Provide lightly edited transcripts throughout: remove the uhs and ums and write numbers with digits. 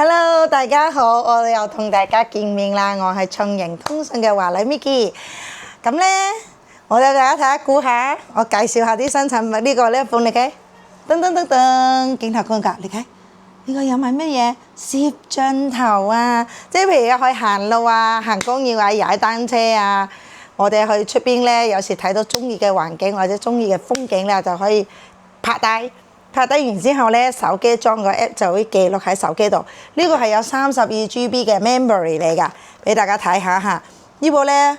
Hello， 大家好，我哋又同大家見面啦。我係創盈通訊嘅華女 Micky。咁咧，我哋大家睇下估下，我介紹下啲新產品。呢個呢一款你睇，噔噔噔噔，鏡頭觀察，你睇呢個有埋乜嘢？攝像頭啊，即係譬如可以行路啊、行公園啊、踩單車啊。我哋去出邊咧，有時睇到中意嘅環境或者中意嘅風景咧，就可以拍低。拍低完之後咧，手機裝個 app 就會記錄喺手機度。呢個係有32GB 嘅 memory 嚟㗎，俾大家睇下嚇。呢部咧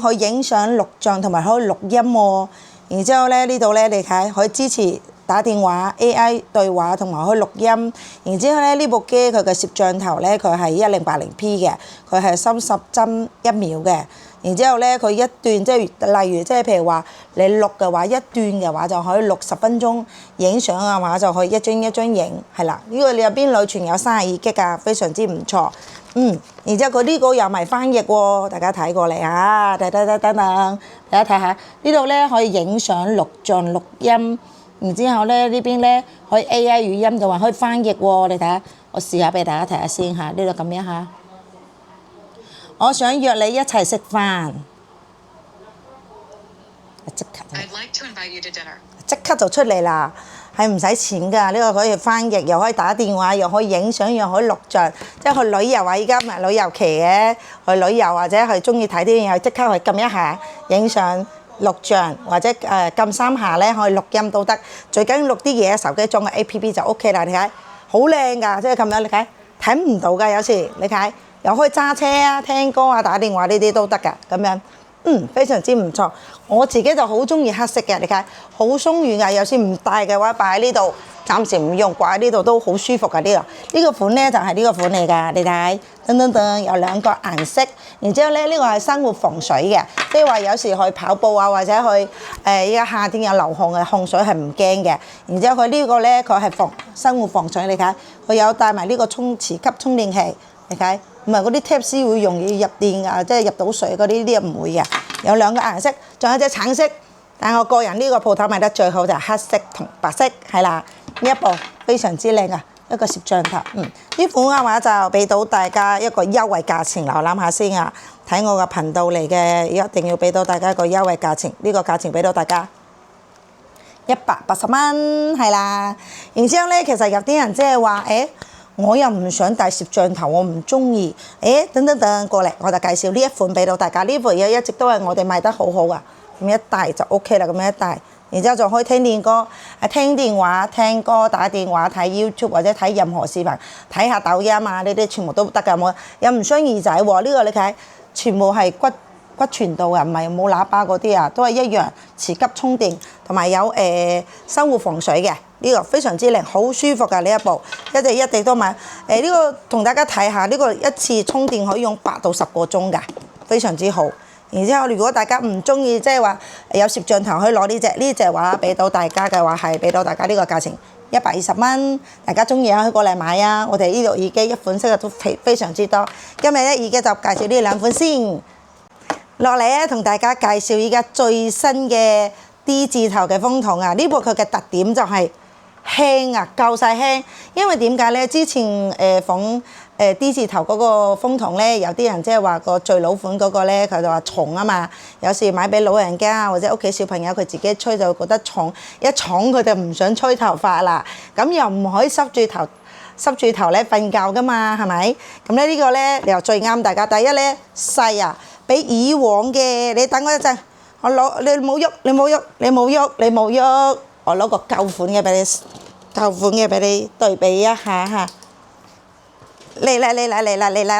可以影相、錄像同埋可以錄音喎。然之後咧呢度咧你睇可以支持打電話、AI 對話同埋可以錄音。然之後咧呢部機佢嘅攝像頭咧佢係1080P 嘅，佢係30幀1秒嘅。然之後咧，佢一段即係例如即係譬如話你錄嘅話，一段嘅話就可以錄10分鐘，影相嘅話就可以一張一張影，係啦。呢個你入邊內存有32GB啊，非常之唔錯。然之後佢呢個有埋翻譯喎，大家睇過嚟啊，等，大家睇下呢度咧可以影相、錄像、錄音。然之後咧呢邊咧可以 AI 語音嘅話可以翻譯喎，你睇下，我試下俾大家睇下先嚇，呢度咁樣嚇。我想約你一齊食飯，即刻就出嚟啦，係唔使錢㗎。呢個可以翻譯，又可以打電話，又可以影相，又可以錄像，即係去旅遊啊！依家咪旅遊期嘅，去旅遊或者係中意睇啲嘢，即刻去撳一下影相、錄像，或者撳3下咧可以錄音都得。最緊要錄啲嘢，手機裝個 APP 就 OK 啦。你睇好靚㗎，即係咁樣，你睇唔到㗎，有時你睇。又可以揸車啊、聽歌啊、打電話呢啲都得㗎，咁樣，非常之唔錯。我自己就好中意黑色嘅，你睇好鬆軟㗎。有時唔帶嘅話，擺喺呢度，暫時唔用，掛喺呢度都好舒服㗎。呢個款咧就係呢個款嚟㗎，你睇，有2個顏色。然之後咧呢個係生活防水嘅，即係話有時去跑步啊，或者去依家夏天有流汗嘅控水係唔驚嘅。然之後佢呢個咧佢係生活防水，你睇佢有帶埋呢個磁吸充電器，你睇。唔係嗰啲 Type-C 會容易入電㗎，即係入到水嗰啲，呢個唔會嘅。有2個顏色，仲有隻橙色。但係我個人呢個鋪頭賣得最好就係黑色同白色，係啦。呢一部非常之靚啊，一個攝像頭。呢款嘅話就俾到大家一個優惠價錢，瀏覽下先啊。睇我個頻道嚟嘅，一定要俾到大家一個優惠價錢。呢個價錢俾到大家180蚊，係啦。然之後咧，其實有啲人即係話我又唔想帶攝像頭，我唔中意。等過嚟，我就介紹呢一款俾到大家。呢款嘢一直都係我哋賣得好好啊。咁一帶就 OK 啦，咁樣一帶，然之後就可以聽電話、聽歌、打電話、睇 YouTube 或者睇任何視頻，睇下抖音啊，呢啲全部都得㗎。又唔傷耳仔喎。呢個你睇，全部係骨傳導啊，唔係冇喇叭嗰啲啊，都係一樣磁吸充電，同埋有生活防水嘅。呢個非常之靚，好舒服㗎。呢一部一地都買。呢個同大家睇下，呢個一次充電可以用8到10個鐘㗎，非常之好。然之後，如果大家唔中意，即係話有攝像頭，可以攞呢隻話俾到大家嘅話，係俾到大家呢個價錢120蚊。大家中意可以過嚟買啊！我哋呢度耳機一款式嘅都非常之多。今日咧耳機就介紹呢2款先。落嚟咧，同大家介紹依家最新嘅 D 字頭嘅風筒啊！呢部佢嘅特點就係輕啊，夠晒輕。因為點解咧？之前D 字頭嗰個風筒咧，有啲人即係話個最老款嗰個咧，佢就話重啊嘛。有時買俾老人家或者屋企小朋友，佢自己吹就覺得重，一重佢就唔想吹頭髮啦。咁又唔可以濕住頭咧瞓覺噶嘛，係咪？咁咧呢個咧又最啱大家。第一咧細啊，比以往嘅你等我一陣，我攞你冇喐，我攞個舊款嘅俾你對比一下嚇。嚟啦！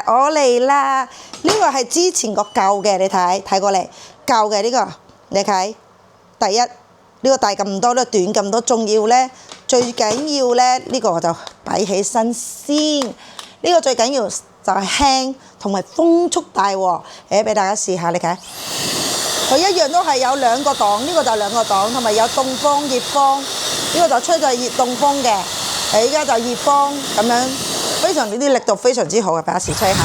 我嚟啦！呢個係之前個舊嘅，你睇過嚟舊嘅呢個，你睇第一呢個大咁多，呢個短咁多，仲要咧最緊要咧呢個就擺起身先。呢個最緊要就係輕同埋風速大喎。俾大家試下，你睇佢一樣都係有2個檔，呢個就2個檔，同埋有凍風、熱風。呢個就吹就係熱凍風嘅，依家就熱風咁樣。非常呢啲力度非常之好嘅，俾阿時吹下。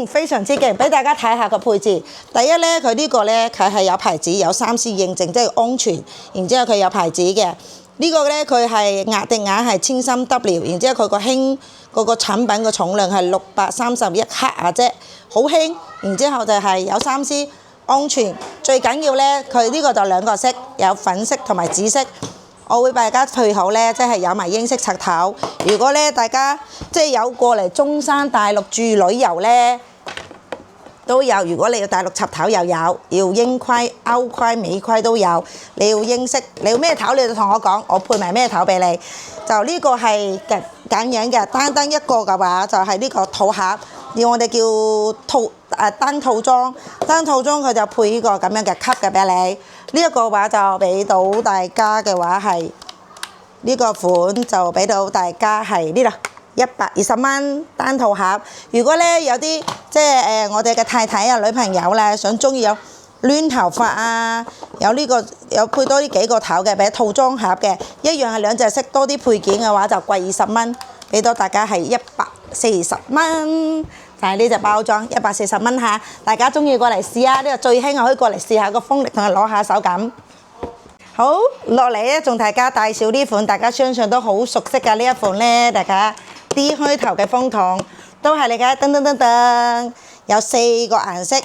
非常之勁，俾大家睇下個配置。第一咧，佢呢個咧佢係有牌子，有3C認證，即係安全。然之後佢有牌子嘅。呢個咧佢係壓定額係1000W，然之後佢個輕嗰個產品嘅重量係631克啊啫，好輕。然之後就係有3C，安全。最緊要咧，佢呢個就2個色，有粉色同埋紫色。我會俾大家配好咧，即係有埋英式插頭。如果咧大家即係有過嚟中山大陸住旅遊咧，都有。如果你要大陸插頭又有，要英規、歐規、美規都有。你要英式，你要咩頭你就同我講，我配埋咩頭俾你。就呢個係咁樣嘅，單一個嘅話就係呢個套盒，要我哋叫單套裝。單套裝佢就配呢個咁樣嘅級嘅俾你。呢一個話就俾到大家嘅話係呢個款就俾到大家係呢度120蚊單套盒。如果咧有啲即係我哋嘅太太啊、女朋友咧想中意有攣頭髮啊，有呢個有配多呢幾個頭嘅，俾套裝盒嘅，一樣係2隻色，多啲配件嘅話就貴20蚊，俾到大家係140蚊。就係呢隻包裝140蚊嚇，大家中意過嚟試下，呢個最興可以過嚟試下個風力同佢攞下手感。好，落嚟咧，仲大家介紹呢款，大家相信都好熟悉嘅呢一款咧，大家 D 開頭嘅風筒都係你嘅，噔噔噔噔，有4個顏色，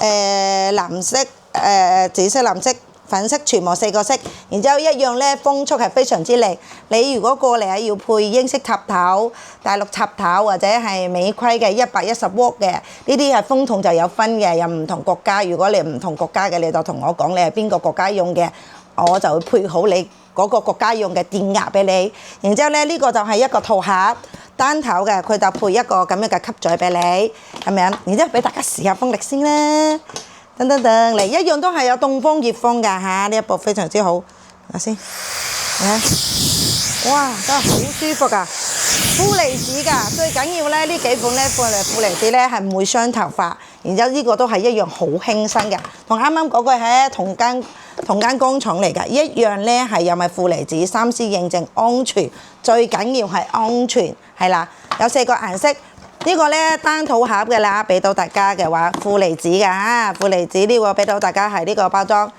藍色、紫色、藍色、粉色，全部4個色。然之後一樣咧，風速係非常之靚。你如果過嚟係要配英式插頭、大陸插頭或者係美規嘅110W嘅，呢啲係風筒就有分嘅，有唔同國家。如果你唔同國家嘅，你就同我講你係邊個國家用嘅，我就會配好你嗰個國家用嘅電壓俾你。然之後咧，呢個就係一個套盒單頭嘅，佢就配一個咁樣嘅吸嘴俾你，咁樣。然之後俾大家試下風力先啦。噔噔噔嚟，一樣都係有凍風熱風㗎嚇，呢一部非常之好。睇下先，哇，真係好舒服㗎，負離子㗎，最緊要咧呢幾款咧負離子咧係唔會傷頭髮。然之後呢個都係一樣好輕身嘅，同啱啱嗰個係同間工廠嚟㗎，一樣咧係有埋負離子3C 認證，安全，最緊要係安全，係啦，有4個顏色。呢個咧單套盒嘅啦，俾到大家嘅話負離子㗎嚇，負離子呢個俾到大家係呢個包裝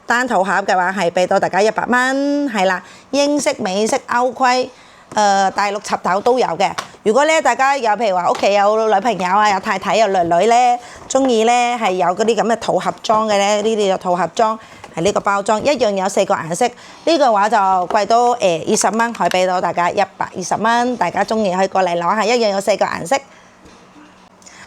單套盒嘅話係俾到大家100蚊，係啦，英式、美式、歐規、大陸插頭都有嘅。如果咧大家有譬如話屋企有女朋友啊、有太太、有女女咧，中意咧係有嗰啲咁嘅套盒裝嘅咧，呢啲就套盒裝。係呢個包裝一樣有4個顏色，呢個話就貴到20蚊，可以俾到大家120蚊，大家中意可以過嚟攞下，一樣有4個顏色。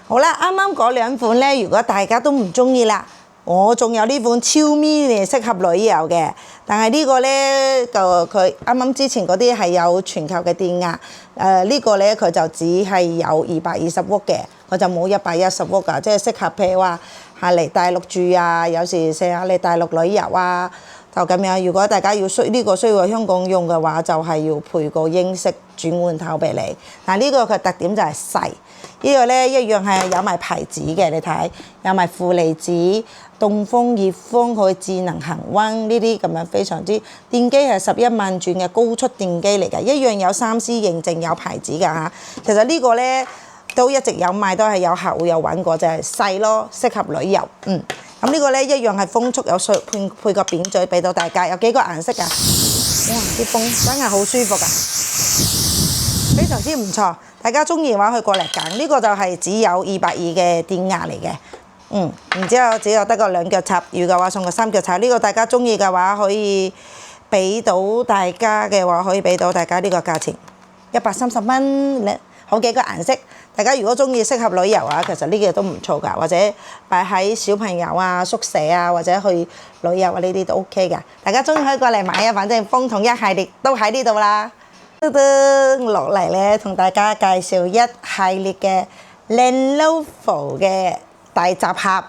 好啦，啱啱嗰2款咧，如果大家都唔中意啦，我仲有呢款超 mini 適合旅遊嘅，但係呢個咧就佢啱啱之前嗰啲係有全球嘅電壓，呢個咧佢就只係有220W嘅，佢就冇110W㗎，即係適合譬如話係嚟大陸住啊，有時成日嚟大陸旅遊啊，就咁樣。如果大家要呢個需要喺香港用嘅話，就係要配個英式轉換頭俾你。但係呢個佢特點就係細，呢個咧一樣係有埋牌子嘅，你睇有埋負離子、凍風、熱風，佢智能恆溫呢啲咁樣非常之電機係11萬轉嘅高速電機嚟㗎，一樣有3C 認證有牌子㗎嚇。其實呢個咧都一直有賣，都係有客戶有揾過，就係細咯，適合旅遊。咁呢個咧一樣係風速有配個扁嘴俾到大家，有幾個顏色㗎。哇！啲風真係好舒服㗎，非常之唔錯。大家中意嘅話可以過嚟揀，呢個就係只有220嘅電壓嚟嘅。然之後只有得個2腳插，要嘅話送個3腳插。呢個大家中意嘅話可以俾到大家嘅話，可以俾到大家呢個價錢130蚊咧。好幾個顏色，大家如果中意適合旅遊啊，其實呢個都唔錯㗎，或者擺喺小朋友啊、宿舍啊，或者去旅遊啊呢啲都 OK 㗎。大家中意可以過嚟買啊，反正風筒一系列都喺呢度啦。落嚟咧，同大家介紹一系列嘅 Lenovo 嘅大集合，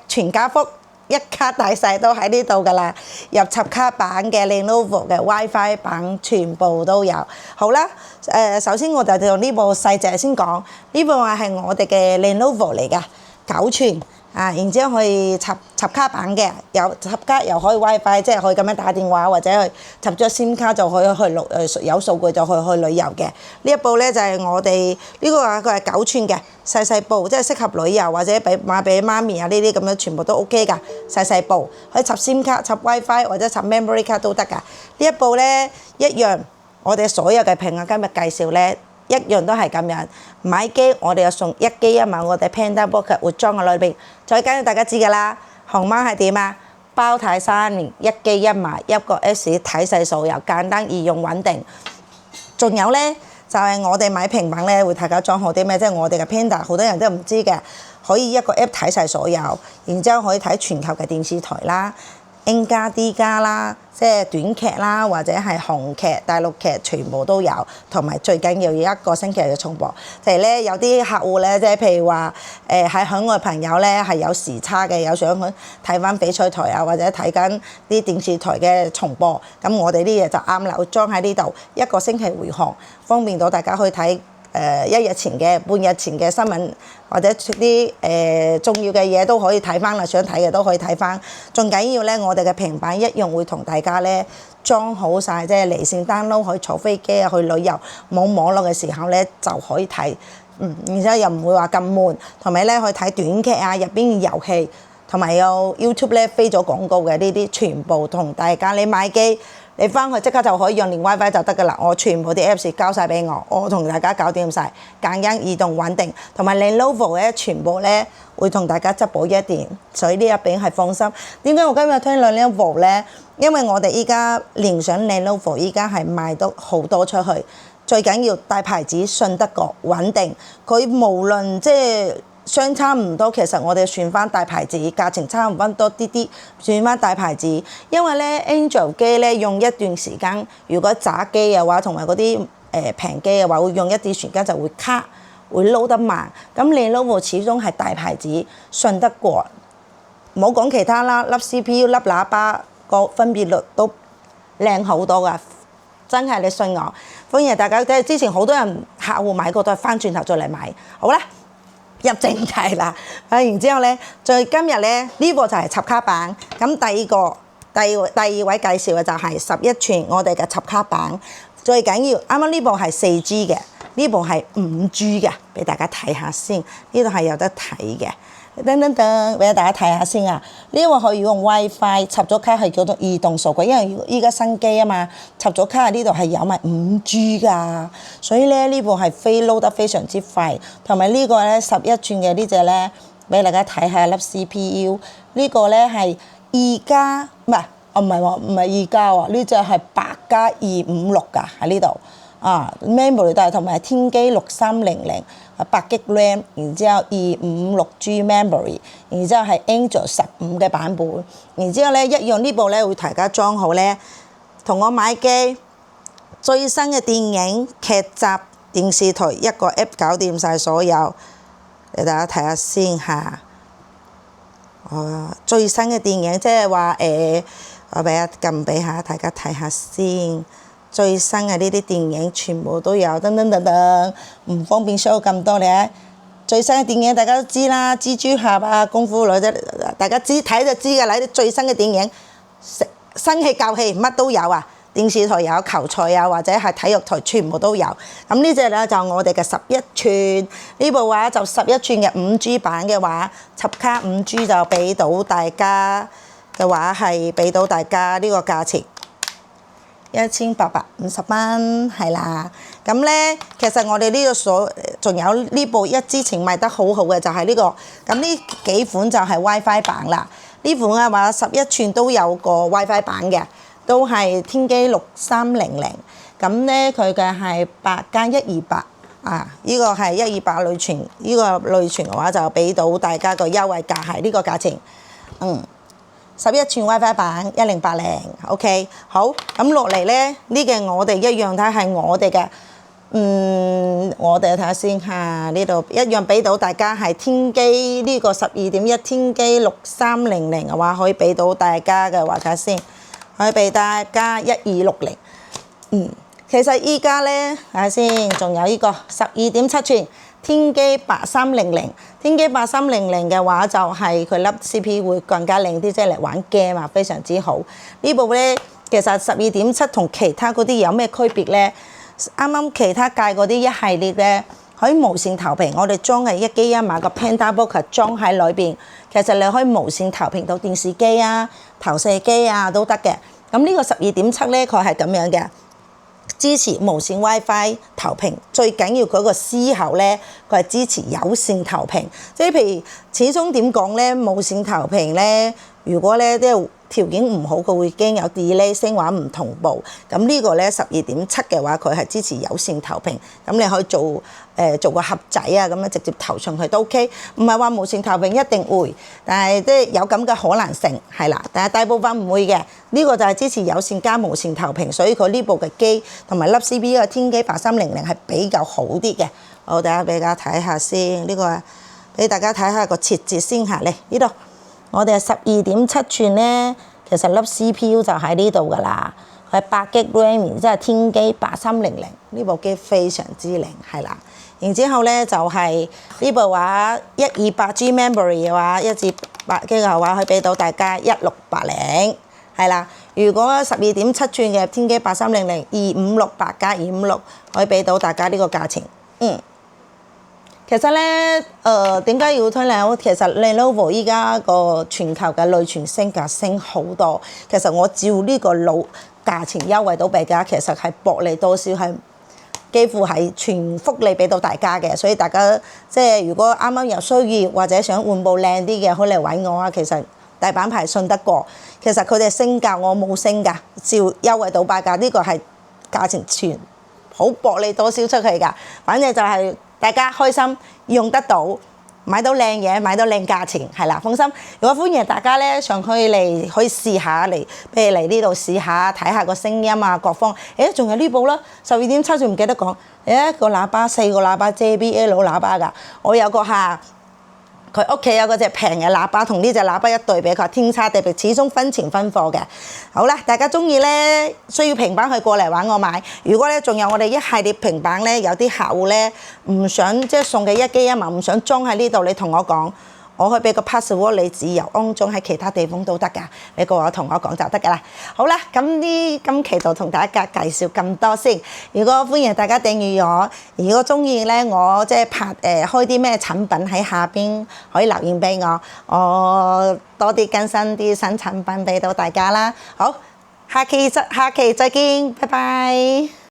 全家福。一卡大細都喺呢度㗎啦，入插卡版嘅 Lenovo 嘅 WiFi 版全部都有。好啦，首先我就用呢部細隻先講，呢部係我哋嘅 Lenovo 嚟㗎，9寸。然之後可以插卡板嘅，有插卡又可以 WiFi， 即係可以咁樣打電話或者去插咗 SIM 卡就可以去有數據就可以去旅遊嘅。呢一部咧就係我哋呢個話佢係9寸嘅細部，即係適合旅遊或者買俾媽咪啊呢啲咁樣全部都 OK 㗎，細部可以插 SIM 卡、插 WiFi 或者插 memory 卡都得㗎。呢一部咧一樣，我哋所有嘅評價今日介紹咧。一樣都係咁樣，買機我哋又送1機1晚，我哋 Panda Pocket 會裝喺裏邊。最緊要大家知㗎啦，熊貓係點啊？包睇3年，1機1晚，一個 S 睇細數又簡單易用穩定。仲有咧就係我哋買平板咧會大家裝好啲咩？即係我哋嘅 Panda 好多人都唔知嘅，可以一個 app 睇晒所有，然之後可以睇全球嘅電視台啦。N 加 D 加啦，即係短劇啦，或者係韓劇、大陸劇，全部都有。同埋最緊要一個星期嘅重播。就係咧，有啲客戶咧，即係譬如話喺海外朋友咧係有時差嘅，有想去睇翻翡翠台啊，或者睇緊啲電視台嘅重播。咁我哋啲嘢就啱啦，會裝喺呢度，一個星期回航，方便到大家去睇。1日前嘅、半日前嘅新聞或者啲重要嘅嘢都可以睇翻啦，想睇嘅都可以睇翻。仲緊要咧，我哋嘅平板一樣會同大家咧裝好晒，即係離線 download 可以坐飛機啊，去旅遊冇網絡嘅時候咧就可以睇。而且又唔會話咁悶，同埋咧可以睇短劇啊，入邊遊戲，同埋有 YouTube 咧飛咗廣告嘅呢啲，全部同大家你買機。你翻去即刻就可以用連 WiFi 就得㗎啦！我全部啲 Apps 交晒俾我同大家搞掂晒，簡單易動穩定，同埋 Lenovo 咧全部咧會同大家質保1年，所以呢一邊係放心。點解我今日推 Lenovo 咧？因為我哋依家連上 Lenovo 依家係賣得好多出去，最緊要大牌子信得過穩定，佢無論即係。相差唔多，其實我哋算翻大牌子，價錢差唔多啲，算翻大牌子。因為咧 Android 機咧用一段時間，如果渣機嘅話，同埋嗰啲平機嘅話，會用一段時間就會卡，會撈得慢。咁你 Lenovo 始終係大牌子，信得過。唔好講其他啦，粒 CPU 粒喇叭個分辨率都靚好多㗎，真係你信我。歡迎大家，即係之前好多人客戶買過都係翻轉頭再嚟買，好啦。入正題啦，然之後咧，今日咧呢個就係插卡板。咁第二位介紹嘅就係11寸我哋嘅插卡板，最緊要啱啱呢部係4G 嘅，呢部係5G 嘅，俾大家睇下先。呢度係有得睇嘅，俾大家睇下先啊！呢個可以用 WiFi 插咗卡係叫做移動數據，因為依家新機啊嘛，插咗卡喺呢度係有埋5G 㗎，所以咧呢部係load得非常之快。同埋呢個咧11寸嘅呢隻咧，俾大家睇下粒 CPU，呢個咧係2加唔係2加喎，呢隻係8+256㗎喺呢度。memory 都係同埋天璣6300 8GB RAM， 然之後256G memory， 然之後係 Android 15嘅版本，然之後咧一樣呢部咧會大家裝好咧，同我買機最新嘅電影劇集電視台一個 app 搞掂晒所有，俾大家睇下先嚇。最新嘅電影即係話我撳俾下大家睇下先。最新嘅呢啲電影全部都有，唔方便 show 咁多咧。最新嘅電影大家都知啦，蜘蛛俠啊、功夫女啫，大家睇就知㗎啦。啲最新嘅電影，新戲舊戲乜都有啊。電視台有球賽啊，或者係體育台全部都有。咁呢隻咧就我哋嘅11寸，呢部話就11寸嘅5G 版嘅話，插卡5G 就俾到大家嘅話係俾到大家呢個價錢。1850蚊，係啦。咁咧，其實我哋呢個仲有呢部之前賣得好好嘅就係呢個。咁呢幾款就係 WiFi 版啦。呢款嘅話11寸都有個 WiFi 版嘅，都係天璣6300。咁咧佢嘅係8+128啊，呢個係128內存，呢個內存嘅話就俾到大家個優惠價係呢個價錢。11寸 WiFi 版1080，OK， 好。咁落嚟咧，呢個我哋一樣睇係我哋嘅，我哋睇下先嚇，呢度一樣俾到大家係天璣呢個12.1天璣6300嘅話，可以俾到大家嘅話睇下先，可以俾大家1260。其實依家咧睇下先，仲有呢個12.7寸天璣8300，天璣8300嘅話就係佢粒 CPU 會更加靚啲，即係嚟玩 game 啊，非常之好。呢部咧其實12.7同其他嗰啲有咩區別咧？啱啱其他界嗰啲一系列咧，可以無線投屏，我哋裝係一機一碼個 Pentabook 裝喺裏邊，其實你可以無線投屏到電視機啊、投射機啊都得嘅。咁呢個12.7咧，佢係咁樣嘅。支持無線 WiFi 投屏，最緊要嗰個思考咧，佢係支持有線投屏。即係譬如始終點講咧，無線投屏咧，如果咧即係條件唔好，佢會驚有 delay 聲畫唔同步。咁呢個咧12.7嘅話，佢係支持有線投屏。咁你可以做個盒仔啊，咁樣直接投上去都 OK。唔係話無線投屏一定會，但係即係有咁嘅可能性係啦。但係大部分唔會嘅。呢個就係支持有線加無線投屏，所以佢呢部嘅機同埋粒 CPU 嘅天璣8300係比較好啲嘅。好，大家俾大家睇下先，呢個俾大家睇下個設置先嚇。嚟呢度，我哋係12.7寸咧，其實粒 CPU 就喺呢度噶啦，佢係8GB RAM，即係天璣8300，呢部機非常之靚，係啦。然之後咧就係呢部話128G memory 嘅話，1至8GB嘅話可以俾到大家1680。係啦，如果12.7寸嘅天璣8300 2568加256可以俾到大家呢個價錢。其實咧，點解要推Lenovo？其實 Lenovo 依家個全球嘅內存升價升好多。其實我照呢個老價錢優惠到俾大家，其實係薄利多銷，係幾乎係全福利俾到大家嘅。所以大家即係如果啱啱有需要或者想換部靚啲嘅，可以嚟揾我啊。其實大品牌信得過，其實佢哋升價我冇升㗎，照優惠到八價，呢個係價錢全好薄利多銷出去㗎。反正就係大家開心用得到，買到靚嘢，買到靚價錢，係啦，放心。如果歡迎大家咧上去嚟可以試下嚟，譬如嚟呢度試下睇下個聲音啊各方。仲有呢部啦，12.7寸唔記得講，一個喇叭4個喇叭 JBL 喇叭㗎，我有個客。佢屋企有嗰隻平嘅喇叭，同呢隻喇叭一對比，佢話天差地別，始終分錢分貨嘅。好啦，大家中意咧需要平板去過嚟揾我買。如果咧仲有我哋一系列平板咧，有啲客戶咧唔想即係送嘅一機一碼，唔想裝喺呢度，你同我講，我可以俾個 password 你自由安裝喺其他地方都得㗎。你過嚟同我講就得㗎啦。好啦，今期就同大家介紹咁多先。如果歡迎大家訂閱我，如果中意咧我即係開啲咩產品喺下邊可以留言俾我，我多啲更新啲新產品俾到大家啦。好，下期再見，拜拜。